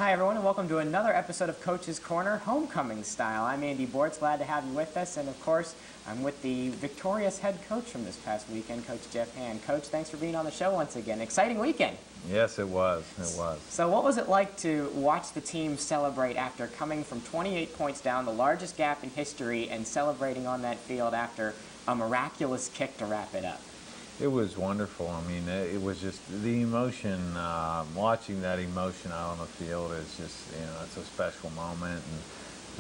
Hi, everyone, and welcome to another episode of Coach's Corner, Homecoming Style. I'm Andy Bortz, glad to have you with us, and of course, I'm with the victorious head coach from this past weekend, Coach Jeff Hand. Coach, thanks for being on the show once again. Exciting weekend. Yes, it was. It was. So what was it like to watch the team celebrate after coming from 28 points down, the largest gap in history, and celebrating on that field after a miraculous kick to wrap it up? It was wonderful. I mean, it was just the emotion, watching that emotion out on the field is just, it's a special moment.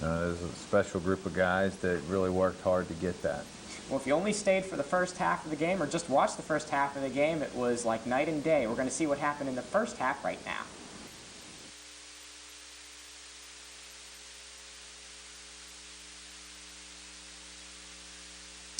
And there's a special group of guys that really worked hard to get that. Well, if you only stayed for the first half of the game or just watched the first half of the game, it was like night and day. We're going to see what happened in the first half right now.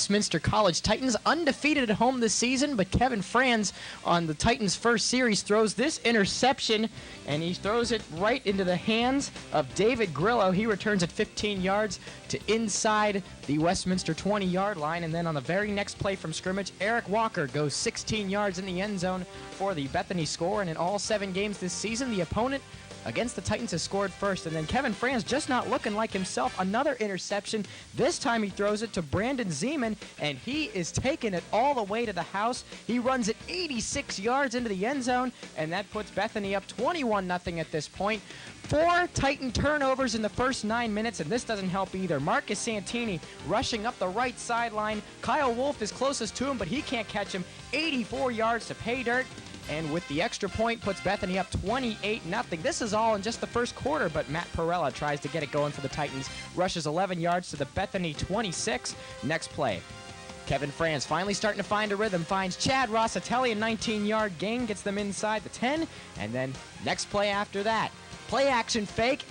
Westminster College Titans undefeated at home this season, but Kevin Franz on the Titans' first series throws this interception, and he throws it right into the hands of David Grillo. He returns at 15 yards to inside the Westminster 20-yard line, and then on the very next play from scrimmage, Eric Walker goes 16 yards in the end zone for the Bethany score, and in all 7 games this season, the opponent against the Titans has scored first. And then Kevin Franz just not looking like himself. Another interception. This time he throws it to Brandon Zeman, and he is taking it all the way to the house. He runs it 86 yards into the end zone, and that puts Bethany up 21-0 at this point. 4 Titan turnovers in the first 9 minutes, and this doesn't help either. Marcus Santini rushing up the right sideline. Kyle Wolf is closest to him, but he can't catch him. 84 yards to pay dirt. And with the extra point, puts Bethany up 28-0. This is all in just the first quarter, but Matt Perella tries to get it going for the Titans. Rushes 11 yards to the Bethany 26. Next play. Kevin Franz finally starting to find a rhythm. Finds Chad Rossatelli, a 19-yard gain. Gets them inside the 10. And then next play after that. Play action fake.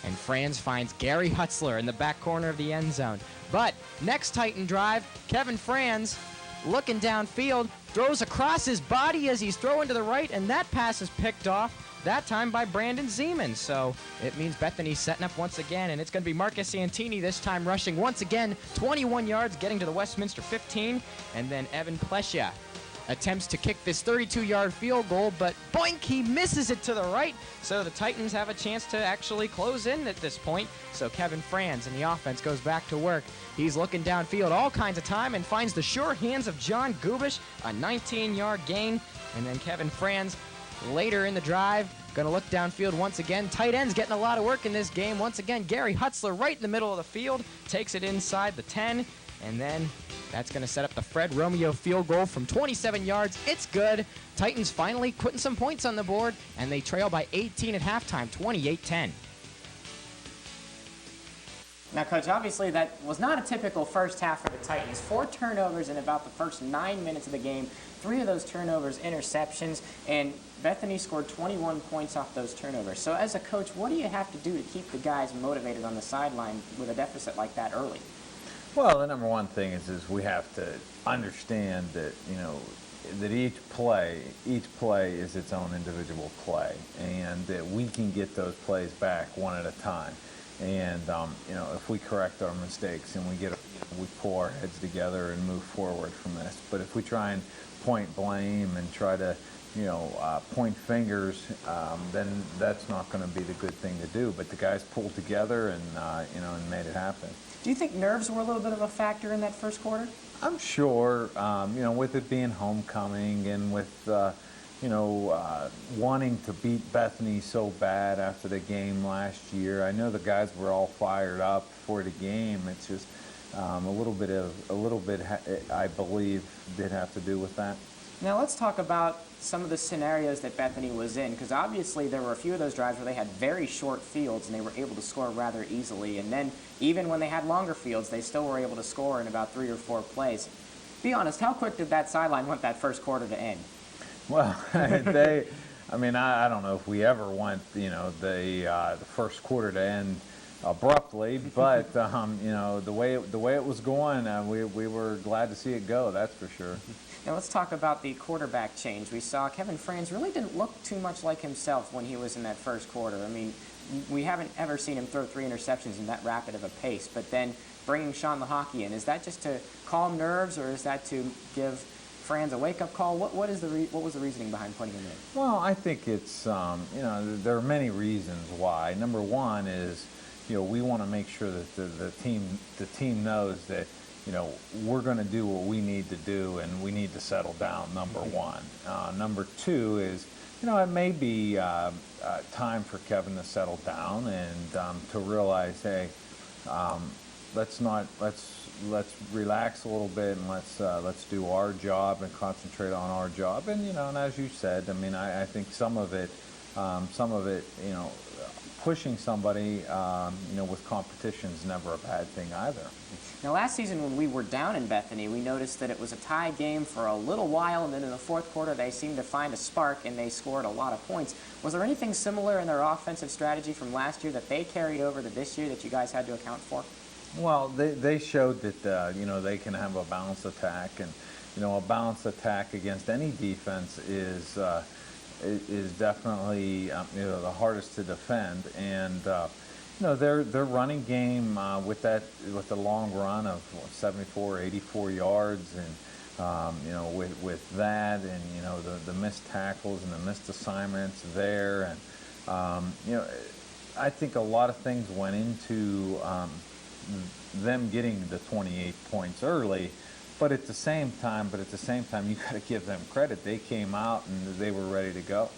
And Franz finds Gary Hutzler in the back corner of the end zone. But next Titan drive, Kevin Franz looking downfield, throws across his body as he's throwing to the right, and that pass is picked off, that time by Brandon Zeman. So it means Bethany's setting up once again, and it's going to be Marcus Santini this time rushing once again, 21 yards, getting to the Westminster 15, and then Evan Plescia attempts to kick this 32-yard field goal, but boink, he misses it to the right, so the Titans have a chance to actually close in at this point. So Kevin Franz and the offense goes back to work. He's looking downfield all kinds of time and finds the sure hands of John Gubish, a 19-yard gain, and then Kevin Franz later in the drive going to look downfield once again. Tight ends getting a lot of work in this game. Once again, Gary Hutzler right in the middle of the field, takes it inside the 10, and then that's going to set up the Fred Romeo field goal from 27 yards. It's good. Titans finally putting some points on the board, and they trail by 18 at halftime, 28-10. Now, Coach, obviously that was not a typical first half for the Titans. 4 turnovers in about the first 9 minutes of the game. 3 of those turnovers interceptions, and Bethany scored 21 points off those turnovers. So as a coach, what do you have to do to keep the guys motivated on the sideline with a deficit like that early? Well, the number one thing is we have to understand that, that each play is its own individual play, and that we can get those plays back one at a time. And, if we correct our mistakes and we pull our heads together and move forward from this. But if we try and point blame and try to, point fingers, then that's not going to be the good thing to do. But the guys pulled together and, and made it happen. Do you think nerves were a little bit of a factor in that first quarter? I'm sure, with it being homecoming and with, wanting to beat Bethany so bad after the game last year. I know the guys were all fired up for the game. It's just a little bit, I believe, did have to do with that. Now let's talk about some of the scenarios that Bethany was in, because obviously there were a few of those drives where they had very short fields and they were able to score rather easily. And then even when they had longer fields, they still were able to score in about 3 or 4 plays. Be honest, how quick did that sideline want that first quarter to end? Well, I don't know if we ever want, the first quarter to end abruptly, but, the way it was going, we were glad to see it go, that's for sure. Now let's talk about the quarterback change. We saw Kevin Franz really didn't look too much like himself when he was in that first quarter. I mean, we haven't ever seen him throw 3 interceptions in that rapid of a pace, but then bringing Sean Lahaki in, is that just to calm nerves, or is that to give Franz a wake-up call? What was the reasoning behind putting him in? Well, I think it's, you know, there are many reasons why. Number one is, you know, we want to make sure that the team knows that, you know, we're going to do what we need to do, and we need to settle down, number one. Number two is, you know, it may be time for Kevin to settle down and to realize, hey, let's relax a little bit, and let's do our job and concentrate on our job. And, you know, and as you said, I mean, I think some of it, you know, pushing somebody, you know, with competition is never a bad thing either. Now, last season when we were down in Bethany, we noticed that it was a tie game for a little while, and then in the fourth quarter they seemed to find a spark and they scored a lot of points. Was there anything similar in their offensive strategy from last year that they carried over to this year that you guys had to account for? Well, they showed that, you know, they can have a balanced attack, and, you know, a balanced attack against any defense is definitely, you know, the hardest to defend. And, you know, their running game with the long run of 74, 84 yards, and, you know, with that, and, you know, the missed tackles and the missed assignments there, and, you know, I think a lot of things went into them getting the 28 points early. But at the same time, you got to give them credit. They came out and they were ready to go.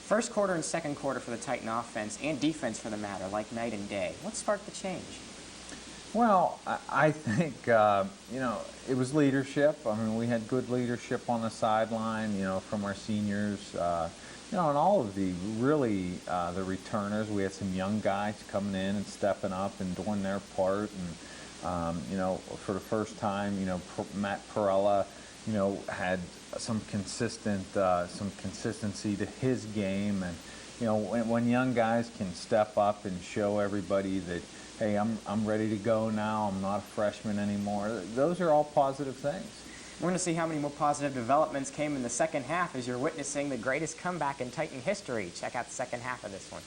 First quarter and second quarter for the Titan offense, and defense for the matter, like night and day. What sparked the change? Well, I think, you know, it was leadership. I mean, we had good leadership on the sideline, you know, from our seniors, you know, and all of the the returners. We had some young guys coming in and stepping up and doing their part. And, you know, for the first time, you know, Matt Perella, you know, had some consistency to his game. And, you know, when young guys can step up and show everybody that, hey, I'm ready to go now, I'm not a freshman anymore, those are all positive things. We're going to see how many more positive developments came in the second half as you're witnessing the greatest comeback in Titan history. Check out the second half of this one.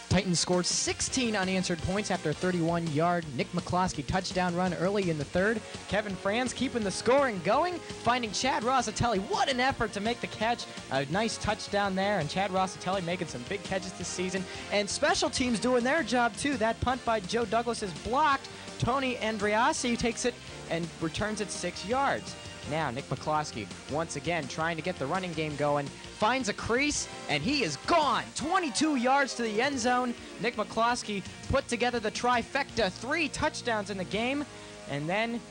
Titans scored 16 unanswered points after a 31-yard Nick McCloskey touchdown run early in the third. Kevin Franz keeping the scoring going, finding Chad Rossitelli. What an effort to make the catch. A nice touchdown there, and Chad Rossitelli making some big catches this season. And special teams doing their job, too. That punt by Joe Douglas is blocked. Tony Andreassi takes it and returns it 6 yards. Now, Nick McCloskey, once again, trying to get the running game going, finds a crease, and he is gone. 22 yards to the end zone. Nick McCloskey put together the trifecta, 3 touchdowns in the game. And then,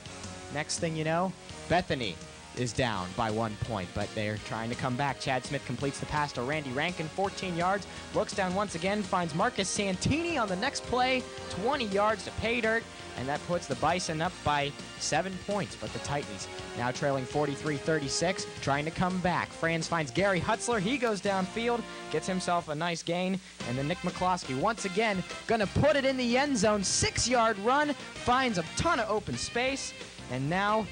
next thing you know, Bethany is down by 1 point, but they're trying to come back. Chad Smith completes the pass to Randy Rankin, 14 yards, looks down once again, finds Marcus Santini on the next play, 20 yards to pay dirt, and that puts the Bison up by 7 points. But the Titans now trailing 43-36, trying to come back. Franz finds Gary Hutzler. He goes downfield, gets himself a nice gain, and then Nick McCloskey once again going to put it in the end zone. 6-yard run, finds a ton of open space, and now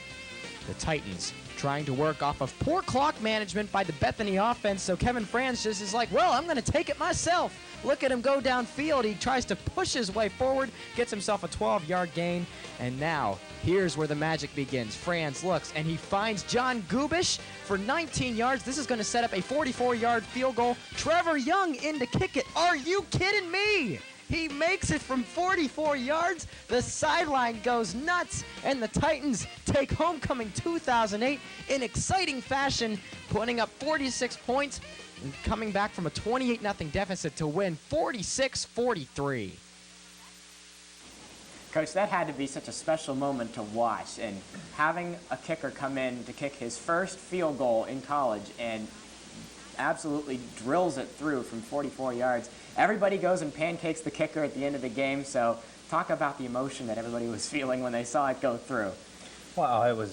the Titans trying to work off of poor clock management by the Bethany offense. So Kevin Franz just is like, well, I'm going to take it myself. Look at him go downfield. He tries to push his way forward, gets himself a 12-yard gain. And now, here's where the magic begins. Franz looks, and he finds John Gubish for 19 yards. This is going to set up a 44-yard field goal. Trevor Young in to kick it. Are you kidding me? He makes it from 44 yards. The sideline goes nuts, and the Titans take homecoming 2008 in exciting fashion, putting up 46 points and coming back from a 28-0 deficit to win 46-43. Coach, that had to be such a special moment to watch, and having a kicker come in to kick his first field goal in college and absolutely drills it through from 44 yards. Everybody goes and pancakes the kicker at the end of the game, so talk about the emotion that everybody was feeling when they saw it go through. Well, it was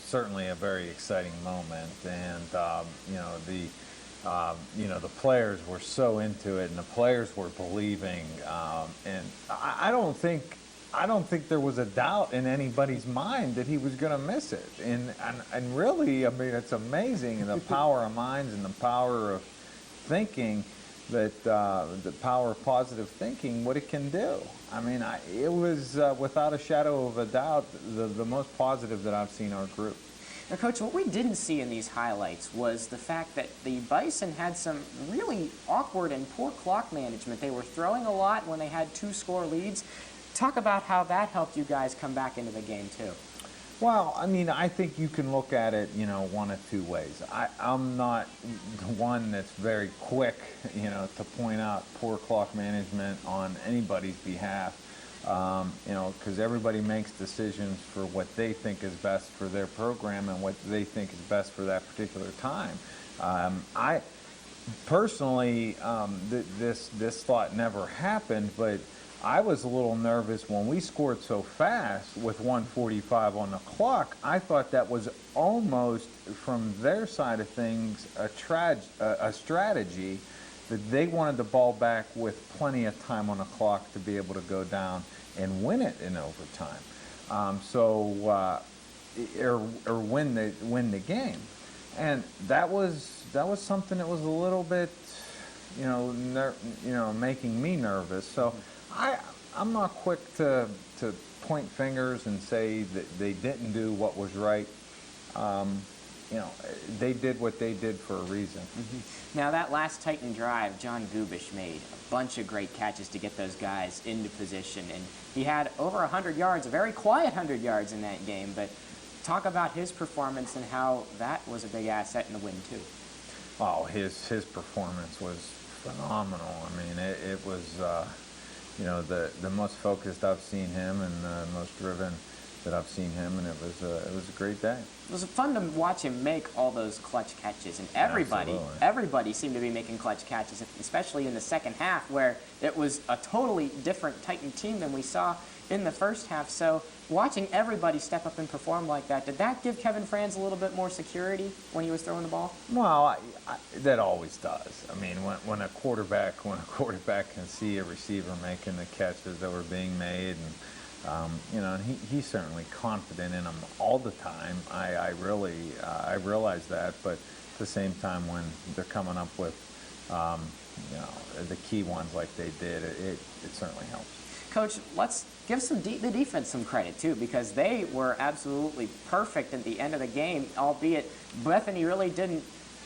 certainly a very exciting moment, and the players were so into it, and the players were believing, and I don't think there was a doubt in anybody's mind that he was going to miss it, and really, I mean, it's amazing the power of minds and the power of thinking the power of positive thinking, what it can do. I mean, it was without a shadow of a doubt the most positive that I've seen our group. Now, Coach, what we didn't see in these highlights was the fact that the Bison had some really awkward and poor clock management. They were throwing a lot when they had 2-score leads. Talk about how that helped you guys come back into the game, too. Well, I mean, I think you can look at it, one of two ways. I'm not the one that's very quick, to point out poor clock management on anybody's behalf. Because everybody makes decisions for what they think is best for their program and what they think is best for that particular time. I personally, this thought never happened, but I was a little nervous when we scored so fast with 1:45 on the clock. I thought that was almost, from their side of things, a strategy that they wanted the ball back with plenty of time on the clock to be able to go down and win it in overtime, or win the game, and that was something that was a little bit, making me nervous. So I'm not quick to point fingers and say that they didn't do what was right. They did what they did for a reason. Mm-hmm. Now, that last Titan drive, John Gubish made a bunch of great catches to get those guys into position, and he had over 100 yards, a very quiet 100 yards in that game, but talk about his performance and how that was a big asset in the win, too. Oh, his performance was phenomenal. I mean, it was, the most focused I've seen him and the most driven that I've seen him, and it was a great day. It was fun to watch him make all those clutch catches, and everybody seemed to be making clutch catches, especially in the second half, where it was a totally different Titan team than we saw in the first half. So watching everybody step up and perform like that, did that give Kevin Franz a little bit more security when he was throwing the ball? Well, that always does. I mean, when a quarterback can see a receiver making the catches that were being made, and and he's certainly confident in them all the time. I realize that, but at the same time, when they're coming up with, the key ones like they did, it certainly helps. Coach, let's give the defense some credit, too, because they were absolutely perfect at the end of the game, albeit Bethany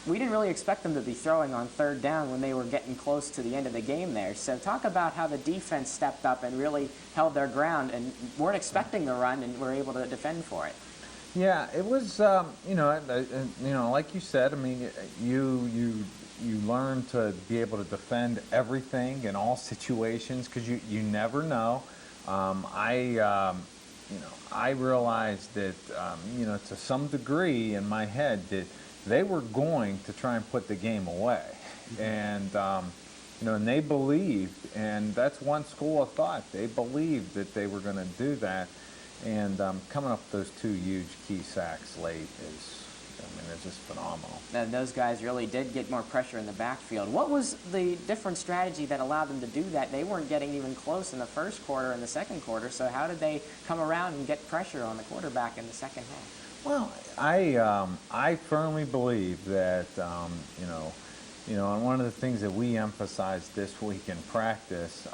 we didn't really expect them to be throwing on third down when they were getting close to the end of the game there. So talk about how the defense stepped up and really held their ground and weren't expecting the run and were able to defend for it. Yeah, it was, like you said, I mean, you learn to be able to defend everything in all situations because you never know. I realized that, to some degree in my head that they were going to try and put the game away. And, and they believed, and that's one school of thought. They believed that they were going to do that. And coming up with those 2 huge key sacks late it's just phenomenal. And those guys really did get more pressure in the backfield. What was the different strategy that allowed them to do that? They weren't getting even close in the first quarter and the second quarter, so how did they come around and get pressure on the quarterback in the second half? Well, I firmly believe that, and one of the things that we emphasized this week in practice,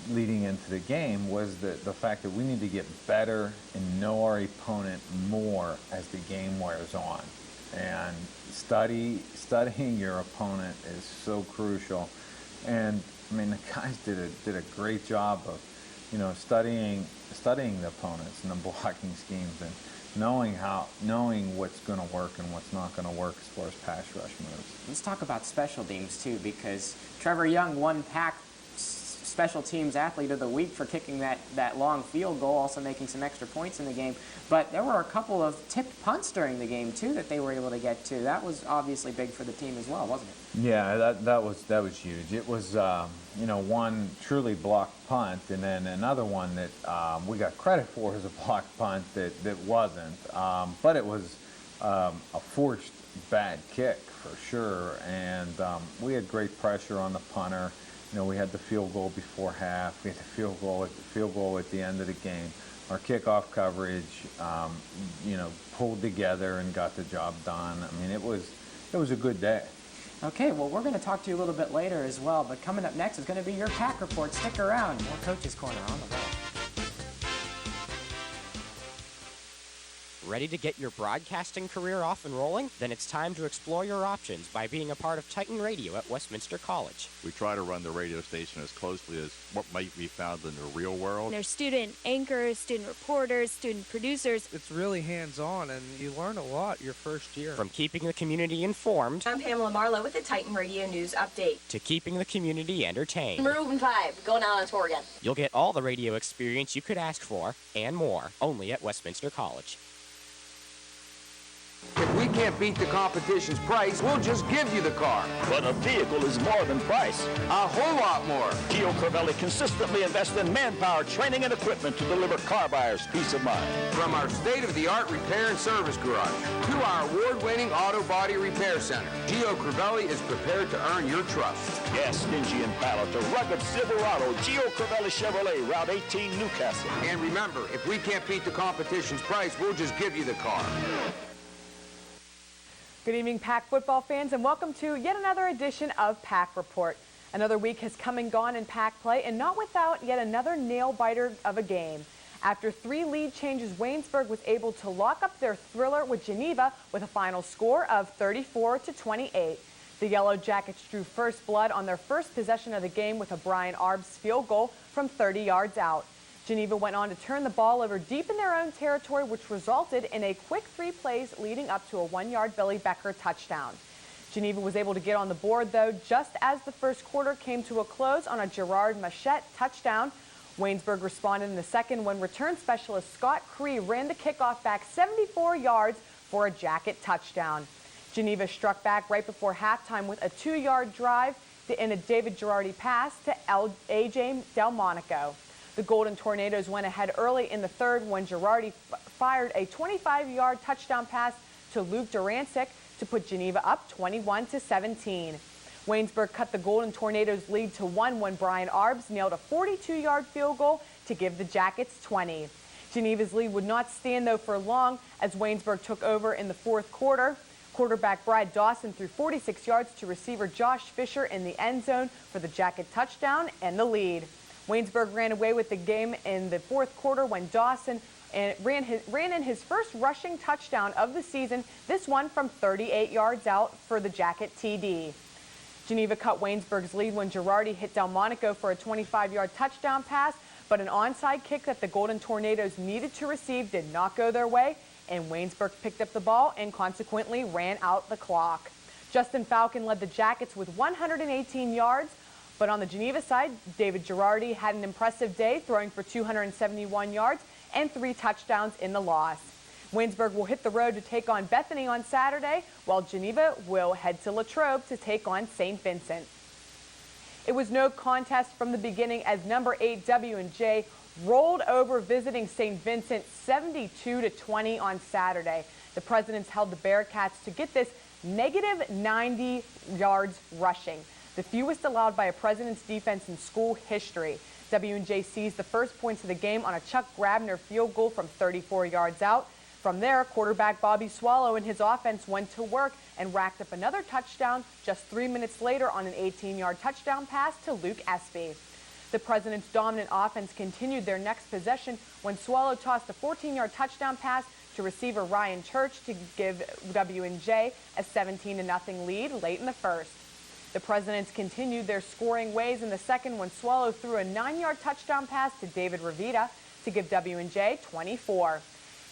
leading into the game, was the fact that we need to get better and know our opponent more as the game wears on. And studying your opponent is so crucial. And I mean, the guys did a great job of, studying the opponents and the blocking schemes and knowing what's going to work and what's not going to work as far as pass rush moves. Let's talk about special teams too, because Trevor Young won PAC Special Teams Athlete of the Week for kicking that long field goal, also making some extra points in the game. But there were a couple of tipped punts during the game too that they were able to get to. That was obviously big for the team as well, wasn't it? Yeah, that was huge. It was one truly blocked punt, and then another one that we got credit for as a blocked punt that wasn't. But it was a forced bad kick for sure, and we had great pressure on the punter. We had the field goal before half. We had the field goal at the end of the game. Our kickoff coverage, pulled together and got the job done. I mean, it was a good day. Okay, well, we're going to talk to you a little bit later as well, but coming up next is going to be your Pack Report. Stick around. More Coach's Corner on the way. Ready to get your broadcasting career off and rolling? Then it's time to explore your options by being a part of Titan Radio at Westminster College. We try to run the radio station as closely as what might be found in the real world. There's student anchors, student reporters, student producers. It's really hands-on, and you learn a lot your first year. From keeping the community informed, I'm Pamela Marlowe with the Titan Radio News Update. to keeping the community entertained. Maroon 5, going out on tour again. You'll get all the radio experience you could ask for, and more, only at Westminster College. If we can't beat the competition's price, we'll just give you the car. But a vehicle is more than price. A whole lot more. Gio Crivelli consistently invests in manpower, training, and equipment to deliver car buyers peace of mind. From our state-of-the-art repair and service garage to our award-winning auto body repair center, Gio Crivelli is prepared to earn your trust. Gas, stingy, and Impala to rugged Silverado, Gio Crivelli Chevrolet, Route 18, Newcastle. And remember, if we can't beat the competition's price, we'll just give you the car. Good evening, Pack football fans, and welcome to yet another edition of Pack Report. Another week has come and gone in Pack play, and not without yet another nail-biter of a game. After 3 lead changes, Waynesburg was able to lock up their thriller with Geneva with a final score of 34-28. The Yellow Jackets drew first blood on their first possession of the game with a Brian Arbs field goal from 30 yards out. Geneva went on to turn the ball over deep in their own territory, which resulted in a quick 3 plays leading up to a 1-yard Billy Becker touchdown. Geneva was able to get on the board, though, just as the first quarter came to a close on a Gerard Machette touchdown. Waynesburg responded in the second when return specialist Scott Cree ran the kickoff back 74 yards for a Jacket touchdown. Geneva struck back right before halftime with a 2-yard drive and a David Girardi pass to A.J. Delmonico. The Golden Tornadoes went ahead early in the third when Girardi fired a 25-yard touchdown pass to Luke Durancic to put Geneva up 21-17. Waynesburg cut the Golden Tornadoes' lead to 1 when Brian Arbs nailed a 42-yard field goal to give the Jackets 20. Geneva's lead would not stand, though, for long as Waynesburg took over in the fourth quarter. Quarterback Brad Dawson threw 46 yards to receiver Josh Fisher in the end zone for the Jacket touchdown and the lead. Waynesburg ran away with the game in the fourth quarter when Dawson ran in his first rushing touchdown of the season, this one from 38 yards out for the Jacket TD. Geneva cut Waynesburg's lead when Girardi hit Delmonico for a 25-yard touchdown pass, but an onside kick that the Golden Tornadoes needed to receive did not go their way, and Waynesburg picked up the ball and consequently ran out the clock. Justin Falcon led the Jackets with 118 yards, but on the Geneva side, David Girardi had an impressive day, throwing for 271 yards and 3 touchdowns in the loss. Waynesburg will hit the road to take on Bethany on Saturday, while Geneva will head to Latrobe to take on St. Vincent. It was no contest from the beginning as number 8 W&J rolled over visiting St. Vincent 72-20 on Saturday. The Presidents held the Bearcats to get this negative 90 yards rushing, the fewest allowed by a President's defense in school history. W&J seized the first points of the game on a Chuck Grabner field goal from 34 yards out. From there, quarterback Bobby Swallow and his offense went to work and racked up another touchdown just 3 minutes later on an 18-yard touchdown pass to Luke Espy. The President's dominant offense continued their next possession when Swallow tossed a 14-yard touchdown pass to receiver Ryan Church to give W&J a 17-0 lead late in the first. The Presidents continued their scoring ways in the second when Swallow threw a 9-yard touchdown pass to David Revita to give W&J 24.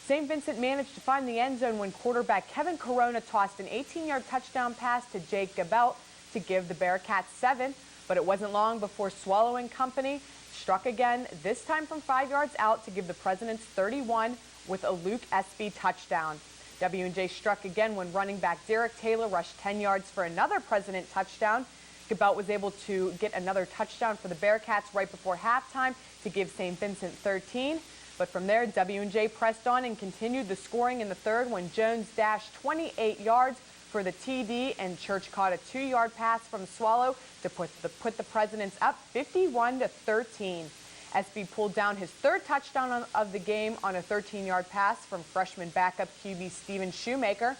St. Vincent managed to find the end zone when quarterback Kevin Corona tossed an 18-yard touchdown pass to Jake Gabelt to give the Bearcats 7, but it wasn't long before Swallow and company struck again, this time from 5 yards out to give the Presidents 31 with a Luke Espy touchdown. W&J struck again when running back Derek Taylor rushed 10 yards for another President touchdown. Gabelt was able to get another touchdown for the Bearcats right before halftime to give St. Vincent 13. But from there, W&J pressed on and continued the scoring in the third when Jones dashed 28 yards for the TD and Church caught a 2-yard pass from Swallow to put the Presidents up 51-13. Espy pulled down his third touchdown of the game on a 13-yard pass from freshman backup QB Steven Shoemaker.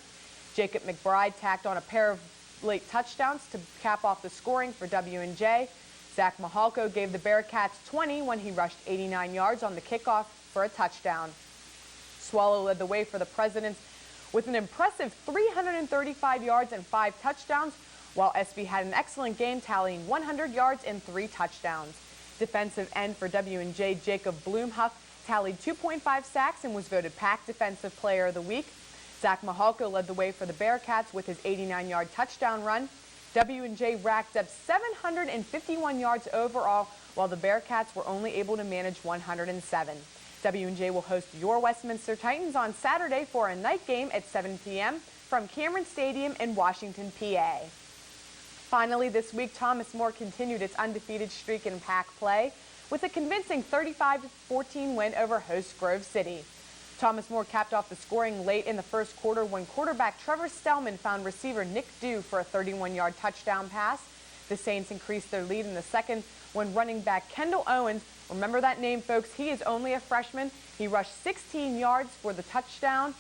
Jacob McBride tacked on a pair of late touchdowns to cap off the scoring for W&J. Zach Mahalko gave the Bearcats 20 when he rushed 89 yards on the kickoff for a touchdown. Swallow led the way for the Presidents with an impressive 335 yards and 5 touchdowns, while SB had an excellent game tallying 100 yards and 3 touchdowns. Defensive end for W&J, Jacob Bloomhuff, tallied 2.5 sacks and was voted PAC Defensive Player of the Week. Zach Mahalko led the way for the Bearcats with his 89-yard touchdown run. W&J racked up 751 yards overall, while the Bearcats were only able to manage 107. W&J will host your Westminster Titans on Saturday for a night game at 7 p.m. from Cameron Stadium in Washington, PA. Finally, this week, Thomas More continued its undefeated streak in PAC play with a convincing 35-14 win over host Grove City. Thomas More capped off the scoring late in the first quarter when quarterback Trevor Stellman found receiver Nick Dew for a 31-yard touchdown pass. The Saints increased their lead in the second when running back Kendall Owens, remember that name, folks, he is only a freshman. He rushed 16 yards for the touchdown.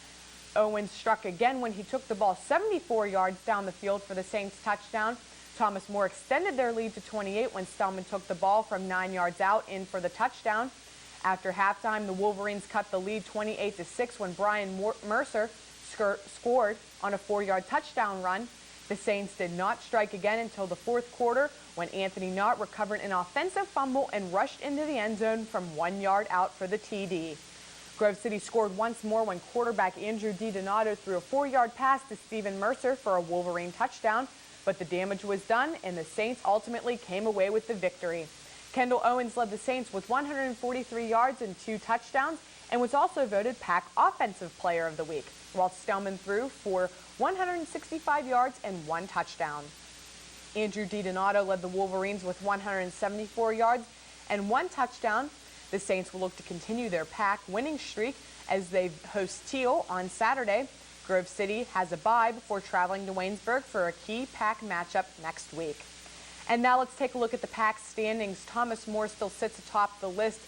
Owens struck again when he took the ball 74 yards down the field for the Saints touchdown. Thomas More extended their lead to 28 when Stellman took the ball from 9 yards out in for the touchdown. After halftime, the Wolverines cut the lead 28-6 when Brian Mercer scored on a 4-yard touchdown run. The Saints did not strike again until the fourth quarter when Anthony Knott recovered an offensive fumble and rushed into the end zone from 1 yard out for the TD. Grove City scored once more when quarterback Andrew DiDonato threw a 4-yard pass to Stephen Mercer for a Wolverine touchdown, but the damage was done and the Saints ultimately came away with the victory. Kendall Owens led the Saints with 143 yards and 2 touchdowns and was also voted PAC Offensive Player of the Week, while Stellman threw for 165 yards and 1 touchdown. Andrew DiDonato led the Wolverines with 174 yards and 1 touchdown. The Saints will look to continue their PAC winning streak as they host Teal on Saturday. Grove City has a bye before traveling to Waynesburg for a key PAC matchup next week. And now let's take a look at the PAC standings. Thomas More still sits atop the list,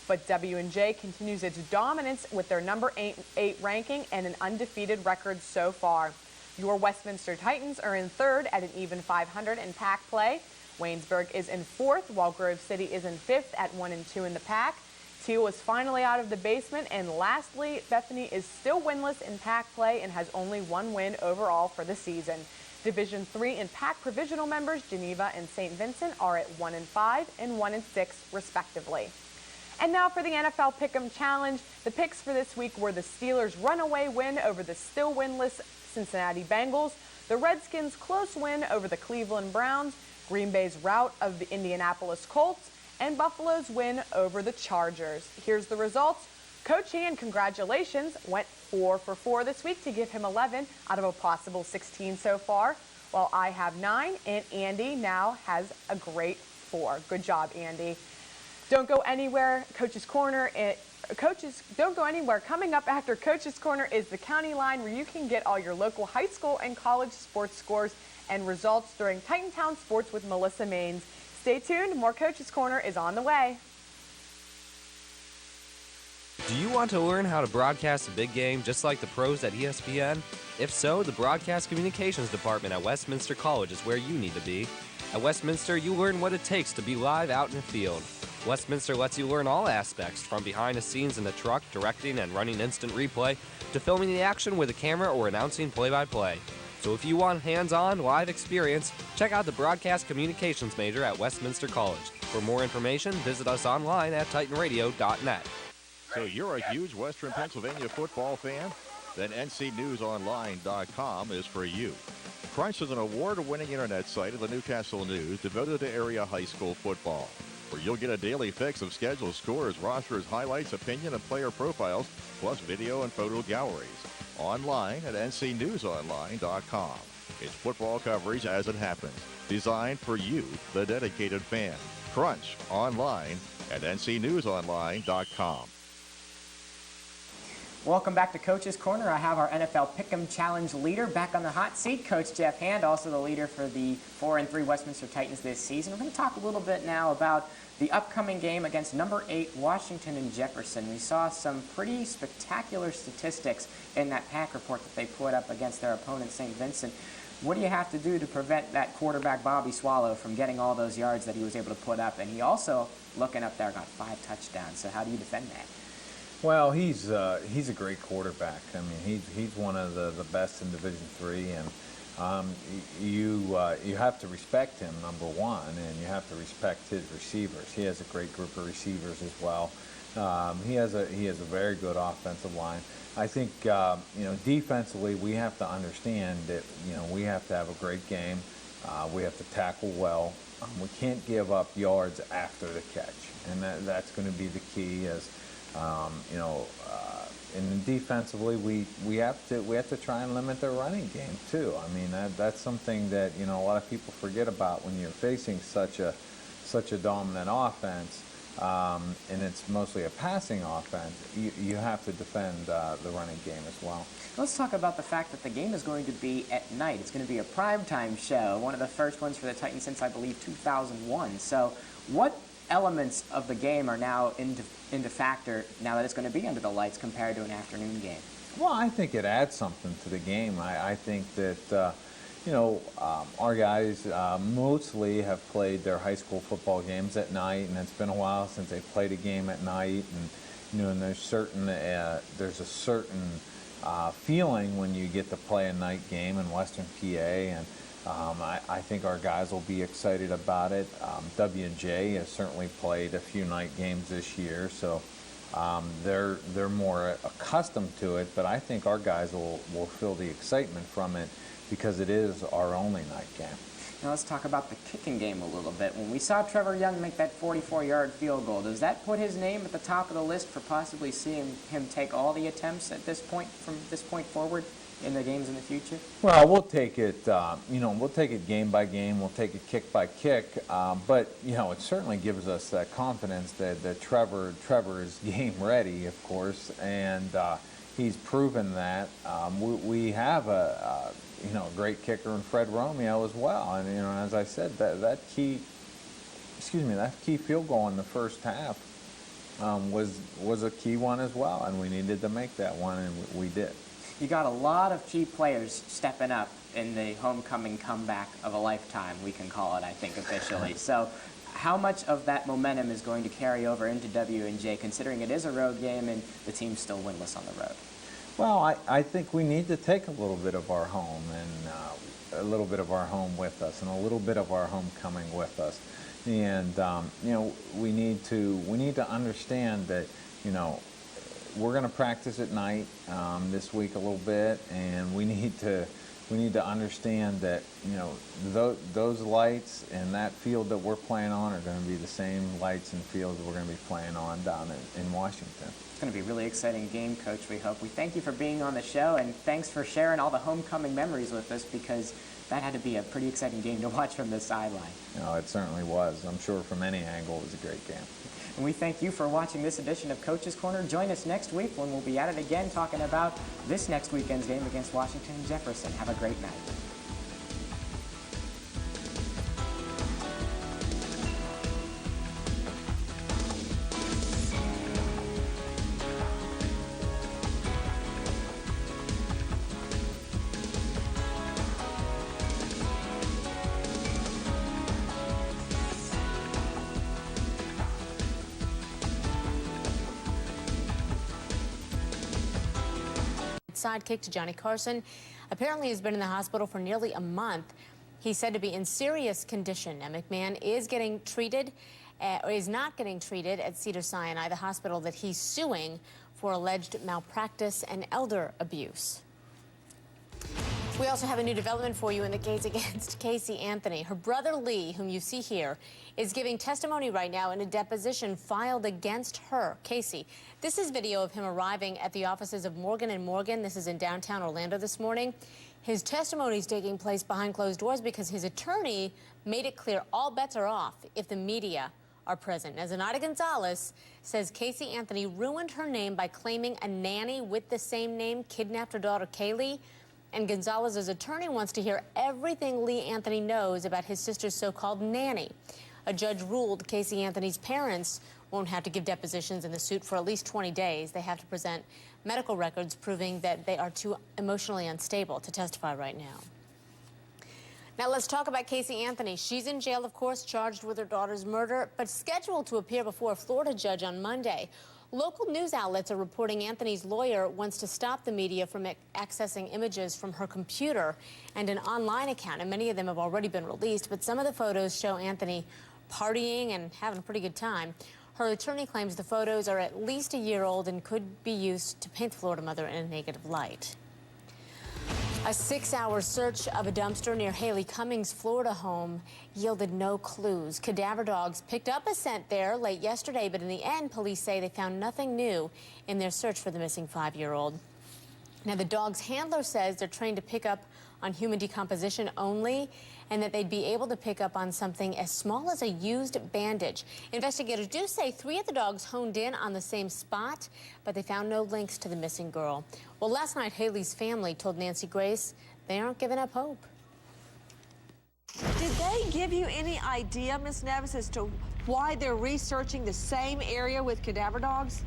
but W&J continues its dominance with their number 8 ranking and an undefeated record so far. Your Westminster Titans are in 3rd at an even 500 in PAC play. Waynesburg is in 4th, while Grove City is in 5th at 1-2 in the PAC. Teal is finally out of the basement, and lastly, Bethany is still winless in PAC play and has only 1 win overall for the season. Division 3 and PAC provisional members, Geneva and St. Vincent, are at 1-5 and 1-6, respectively. And now for the NFL Pick'em Challenge. The picks for this week were the Steelers' runaway win over the still winless Cincinnati Bengals, the Redskins' close win over the Cleveland Browns, Green Bay's rout of the Indianapolis Colts, and Buffalo's win over the Chargers. Here's the results. Coach Han, congratulations, went 4 for 4 this week to give him 11 out of a possible 16 so far, while I have 9, and Andy now has a great 4. Good job, Andy. Don't go anywhere. Coach's Corner. Don't go anywhere. Coming up after Coach's Corner is the County Line, where you can get all your local high school and college sports scores and results during Titantown Sports with Melissa Maines. Stay tuned. More Coach's Corner is on the way. Do you want to learn how to broadcast a big game just like the pros at ESPN? If so, the Broadcast Communications Department at Westminster College is where you need to be. At Westminster, you learn what it takes to be live out in the field. Westminster lets you learn all aspects, from behind the scenes in the truck, directing and running instant replay, to filming the action with a camera or announcing play-by-play. So if you want hands-on, live experience, check out the Broadcast Communications major at Westminster College. For more information, visit us online at titanradio.net. So you're a huge Western Pennsylvania football fan? Then ncnewsonline.com is for you. Crunch is an award-winning internet site of the Newcastle News devoted to area high school football, where you'll get a daily fix of schedules, scores, rosters, highlights, opinion, and player profiles, plus video and photo galleries. Online at ncnewsonline.com. It's football coverage as it happens, designed for you, the dedicated fan. Crunch online at ncnewsonline.com. Welcome back to Coach's Corner. I have our NFL Pick'em Challenge leader back on the hot seat, Coach Jeff Hand, also the leader for the 4-3 Westminster Titans this season. We're going to talk a little bit now about the upcoming game against number 8 Washington and Jefferson. We saw some pretty spectacular statistics in that PAC report that they put up against their opponent, St. Vincent. what do you have to do to prevent that quarterback Bobby Swallow from getting all those yards that he was able to put up? And he also, looking up there, got 5 touchdowns. So how do you defend that? Well, he's a great quarterback. I mean, he's one of the best in Division III, and you have to respect him, number one, and you have to respect his receivers. He has a great group of receivers as well. He has a very good offensive line. I think defensively we have to understand that we have to have a great game. We have to tackle well. We can't give up yards after the catch, and that's going to be the key. And defensively we have to try and limit their running game too. I mean that's something that a lot of people forget about when you're facing such a dominant offense. And it's mostly a passing offense. You have to defend the running game as well. Let's talk about the fact that the game is going to be at night. It's going to be a primetime show, one of the first ones for the Titans since, I believe, 2001. So what elements of the game are now into factor now that it's going to be under the lights compared to an afternoon game? Well, I think it adds something to the game. I think that our guys mostly have played their high school football games at night, and it's been a while since they played a game at night. And there's a certain feeling when you get to play a night game in Western PA, and I think our guys will be excited about it. W&J has certainly played a few night games this year, so they're more accustomed to it. But I think our guys will feel the excitement from it, because it is our only night game. Now let's talk about the kicking game a little bit. When we saw Trevor Young make that 44-yard field goal, does that put his name at the top of the list for possibly seeing him take all the attempts at this point, from this point forward, in the games in the future? Well, we'll take it. We'll take it game by game. We'll take it kick by kick. But it certainly gives us that confidence that Trevor is game ready, of course, and he's proven that. We have a great kicker in Fred Romeo as well, and as I said, that key field goal in the first half was a key one as well, and we needed to make that one, and we did. You got a lot of key players stepping up in the homecoming comeback of a lifetime, we can call it, I think, officially. So how much of that momentum is going to carry over into W&J, considering it is a road game and the team's still winless on the road? Well, I think we need to take a little bit of our home, and a little bit of our home with us, and a little bit of our homecoming with us. And we need to understand that we're going to practice at night this week a little bit, and we need to understand that those lights and that field that we're playing on are going to be the same lights and fields that we're going to be playing on down in Washington. It's going to be a really exciting game, Coach, we hope. We thank you for being on the show, and thanks for sharing all the homecoming memories with us, because that had to be a pretty exciting game to watch from the sideline. It certainly was. I'm sure from any angle it was a great game. And we thank you for watching this edition of Coach's Corner. Join us next week when we'll be at it again talking about this next weekend's game against Washington and Jefferson. Have a great night. Sidekick to Johnny Carson apparently has been in the hospital for nearly a month. He's said to be in serious condition. Now, McMahon is getting treated, or is not getting treated at Cedars-Sinai, the hospital that he's suing for alleged malpractice and elder abuse. We also have a new development for you in the case against Casey Anthony. Her brother Lee, whom you see here, is giving testimony right now in a deposition filed against her, Casey. This is video of him arriving at the offices of Morgan & Morgan. This is in downtown Orlando this morning. His testimony is taking place behind closed doors because his attorney made it clear all bets are off if the media are present. Now, Zenaida Gonzalez says Casey Anthony ruined her name by claiming a nanny with the same name kidnapped her daughter Kaylee. And Gonzalez's attorney wants to hear everything Lee Anthony knows about his sister's so-called nanny. A judge ruled Casey Anthony's parents won't have to give depositions in the suit for at least 20 days. They have to present medical records proving that they are too emotionally unstable to testify right now. Now let's talk about Casey Anthony. She's in jail, of course, charged with her daughter's murder, but scheduled to appear before a Florida judge on Monday. Local news outlets are reporting Anthony's lawyer wants to stop the media from accessing images from her computer and an online account, and many of them have already been released, but some of the photos show Anthony partying and having a pretty good time. Her attorney claims the photos are at least a year old and could be used to paint the Florida mother in a negative light. A 6-hour search of a dumpster near Haley Cummings' Florida home yielded no clues. Cadaver dogs picked up a scent there late yesterday, but in the end, police say they found nothing new in their search for the missing 5-year-old. Now, the dog's handler says they're trained to pick up on human decomposition only, and that they'd be able to pick up on something as small as a used bandage. Investigators do say 3 of the dogs honed in on the same spot, but they found no links to the missing girl. Well, last night, Haley's family told Nancy Grace they aren't giving up hope. Did they give you any idea, Ms. Nevis, as to why they're researching the same area with cadaver dogs?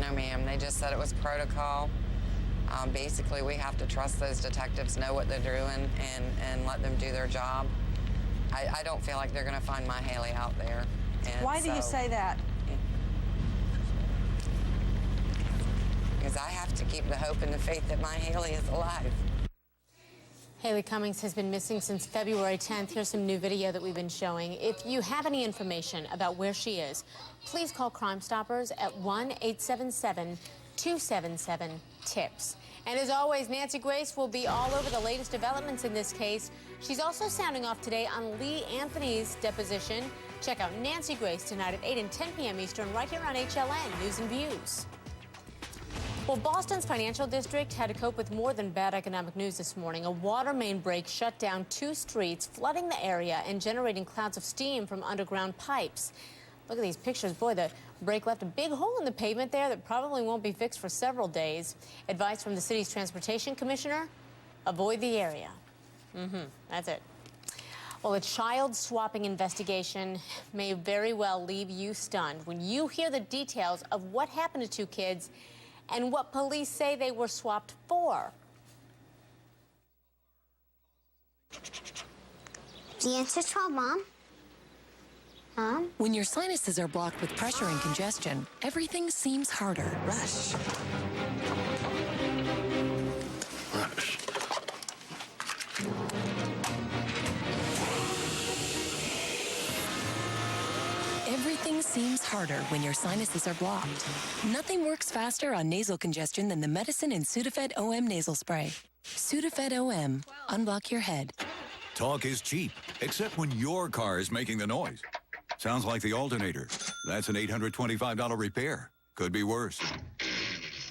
No, ma'am. They just said it was protocol. Basically, we have to trust those detectives, know what they're doing, and let them do their job. I don't feel like they're going to find my Haley out there. And why do you say that? Because I have to keep the hope and the faith that my Haley is alive. Haley Cummings has been missing since February 10th. Here's some new video that we've been showing. If you have any information about where she please call Crime Stoppers at 1-877-277-TIPS. And as always, Nancy Grace will be all over the latest developments in this case. She's also sounding off today on Lee Anthony's deposition. Check out Nancy Grace tonight at 8 and 10 p.m. Eastern right here on HLN News and Views. Well, Boston's financial district had to cope with more than bad economic news this morning. A water main break shut down 2 streets, flooding the area and generating clouds of steam from underground pipes. Look at these pictures. Boy, the break left a big hole in the pavement there that probably won't be fixed for several days. Advice from the city's transportation commissioner, avoid the area. That's it. Well, a child swapping investigation may very well leave you stunned when you hear the details of what happened to 2 kids and what police say they were swapped for. The answer's 12, Mom. Mom? When your sinuses are blocked with pressure and congestion, everything seems harder. Rush. Rush. Everything seems harder when your sinuses are blocked. Nothing works faster on nasal congestion than the medicine in Sudafed OM nasal spray. Sudafed OM. Unblock your head. Talk is cheap, except when your car is making the noise. Sounds like the alternator. That's an $825 repair. Could be worse.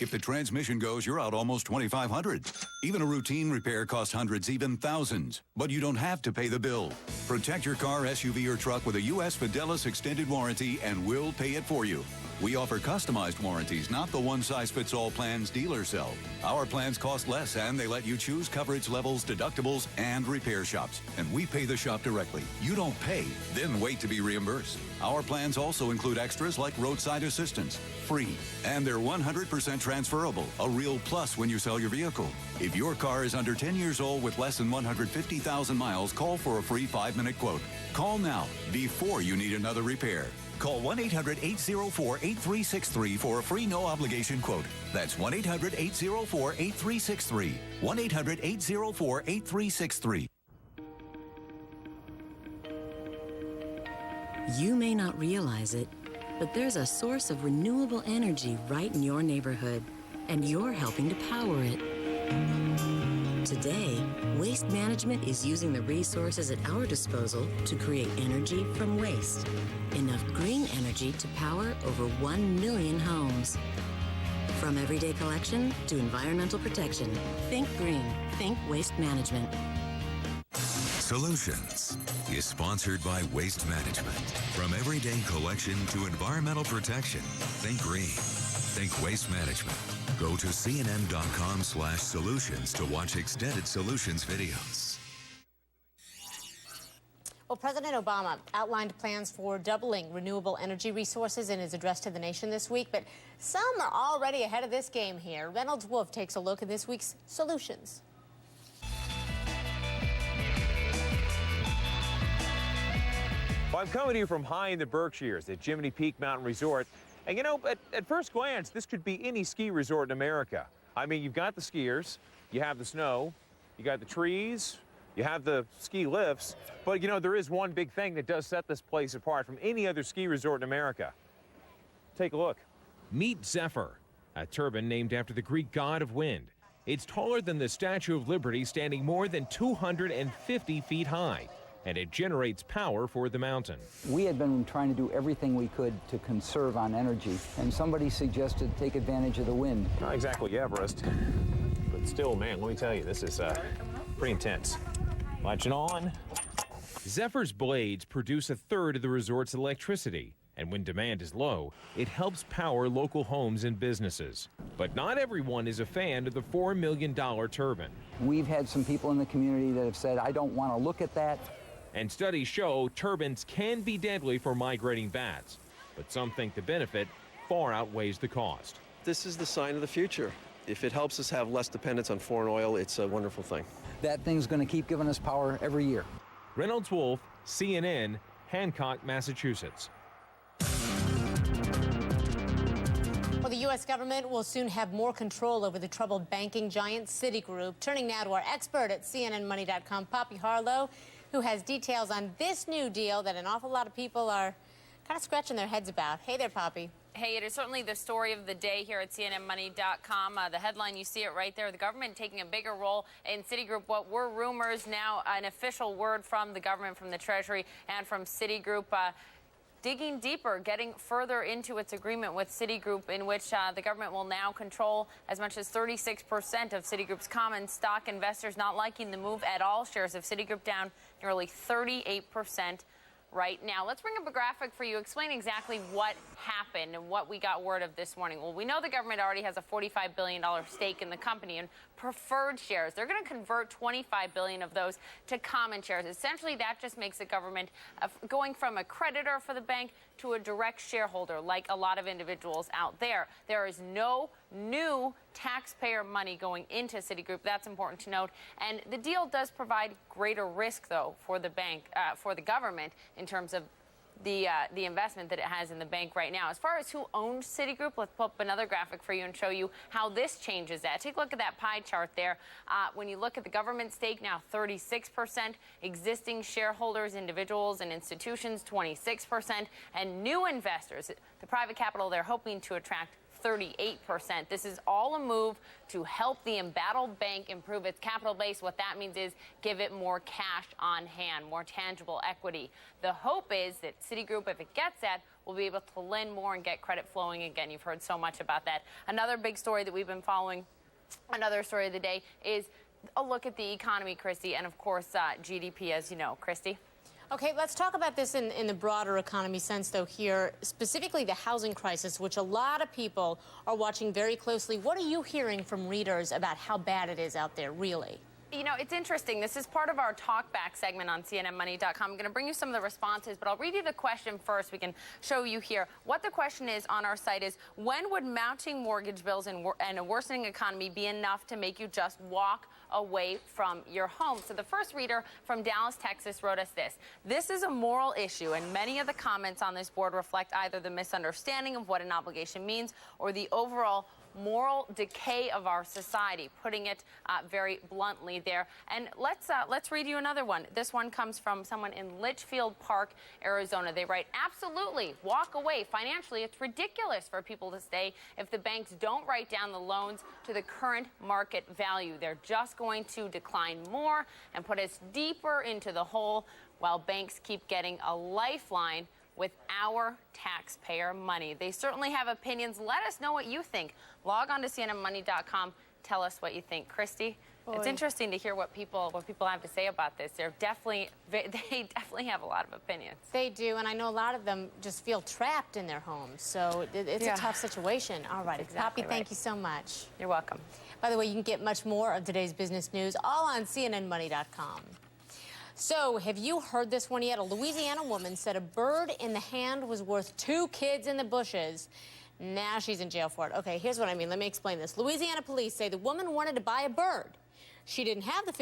If the transmission goes, you're out almost $2,500. Even a routine repair costs hundreds, even thousands. But you don't have to pay the bill. Protect your car, SUV, or truck with a U.S. Fidelis extended warranty, and we'll pay it for you. We offer customized warranties, not the one-size-fits-all plans dealers sell. Our plans cost less, and they let you choose coverage levels, deductibles, and repair shops. And we pay the shop directly. You don't pay, then wait to be reimbursed. Our plans also include extras like roadside assistance, free, and they're 100% transferable, a real plus when you sell your vehicle. If your car is under 10 years old with less than 150,000 miles, call for a free 5-minute quote. Call now, before you need another repair. Call 1-800-804-8363 for a free no-obligation quote. That's 1-800-804-8363. 1-800-804-8363. You may not realize it, but there's a source of renewable energy right in your neighborhood, and you're helping to power it. Today, Waste Management is using the resources at our disposal to create energy from waste. Enough green energy to power over 1 million homes. From everyday collection to environmental protection, think green, think Waste Management. Solutions is sponsored by Waste Management. From everyday collection to environmental protection, think green, think Waste Management. Go to cnn.com/solutions to watch extended solutions videos. Well, President Obama outlined plans for doubling renewable energy resources in his address to the nation this week, but some are already ahead of this game here. Reynolds Wolf takes a look at this week's solutions. Well, I'm coming to you from high in the Berkshires at Jiminy Peak Mountain Resort. And you know, at first glance, this could be any ski resort in America. I mean, you've got the skiers, you have the snow, you got the trees, you have the ski lifts. But you know, there is one big thing that does set this place apart from any other ski resort in America. Take a look. Meet Zephyr, a turbine named after the Greek god of wind. It's taller than the Statue of Liberty, standing more than 250 feet high, and it generates power for the mountain. We had been trying to do everything we could to conserve on energy, and somebody suggested take advantage of the wind. Not exactly Everest, but still, man, let me tell you, this is pretty intense. Latching on. Zephyr's blades produce a third of the resort's electricity, and when demand is low, it helps power local homes and businesses. But not everyone is a fan of the $4 million turbine. We've had some people in the community that have said, I don't want to look at that. And studies show turbines can be deadly for migrating bats, but some think the benefit far outweighs the cost. This is the sign of the future. If it helps us have less dependence on foreign oil, it's a wonderful thing. That thing's going to keep giving us power every year. Reynolds Wolf, CNN, Hancock, Massachusetts. Well, the U.S. government will soon have more control over the troubled banking giant Citigroup. Turning now to our expert at CNNMoney.com, Poppy Harlow, who has details on this new deal that an awful lot of people are kind of scratching their heads about. Hey there, Poppy. Hey, it is certainly the story of the day here at CNNMoney.com. The headline, you see it right there, the government taking a bigger role in Citigroup. What were rumors, now an official word from the government, from the Treasury, and from Citigroup. Digging deeper, getting further into its agreement with Citigroup, in which the government will now control as much as 36% of Citigroup's common stock. Investors not liking the move at all. Shares of Citigroup down nearly 38% right now. Let's bring up a graphic for you, explain exactly what happened and what we got word of this morning. Well, we know the government already has a $45 billion stake in the company and preferred shares. They're going to convert $25 billion of those to common shares. Essentially, that just makes the government going from a creditor for the bank to a direct shareholder, like a lot of individuals out there. There is no new taxpayer money going into Citigroup. That's important to note. And the deal does provide greater risk, though, for the bank, for the government, in terms of the investment that it has in the bank right now. As far as who owns Citigroup, let's pull up another graphic for you and show you how this changes that. Take a look at that pie chart there. When you look at the government stake, now 36%, existing shareholders, individuals and institutions, 26%, and new investors, the private capital they're hoping to attract, 38%. This is all a move to help the embattled bank improve its capital base. What that means is give it more cash on hand, more tangible equity. The hope is that Citigroup, if it gets that, will be able to lend more and get credit flowing again. You've heard so much about that. Another big story that we've been following, another story of the day, is a look at the economy, Christy, and of course GDP, as you know. Christy? Okay, let's talk about this in the broader economy sense, though, here, specifically the housing crisis, which a lot of people are watching very closely. What are you hearing from readers about how bad it is out there, really? You know, it's interesting. This is part of our talkback segment on CNNMoney.com. I'm going to bring you some of the responses, but I'll read you the question first. We can show you here. What the question is on our site is, when would mounting mortgage bills and a worsening economy be enough to make you just walk away from your home? So the first reader from Dallas, Texas, wrote us this. This is a moral issue, and many of the comments on this board reflect either the misunderstanding of what an obligation means or the overall moral decay of our society, putting it very bluntly there. And let's read you another one. This one comes from someone in Litchfield Park, Arizona. They write, absolutely, walk away. Financially, it's ridiculous for people to stay if the banks don't write down the loans to the current market value. They're just going to decline more and put us deeper into the hole while banks keep getting a lifeline with our taxpayer money. They certainly have opinions. Let us know what you think. Log on to CNNMoney.com. Tell us what you think. Christy, it's interesting to hear what people have to say about this. They definitely have a lot of opinions. They do, and I know a lot of them just feel trapped in their homes. So it's a tough situation. All right, exactly Poppy, thank you so much. You're welcome. By the way, you can get much more of today's business news all on CNNMoney.com. So, have you heard this one yet? A Louisiana woman said a bird in the hand was worth 2 kids in the bushes. Now she's in jail for it. Okay, here's what I mean. Let me explain this. Louisiana police say the woman wanted to buy a bird. She didn't have the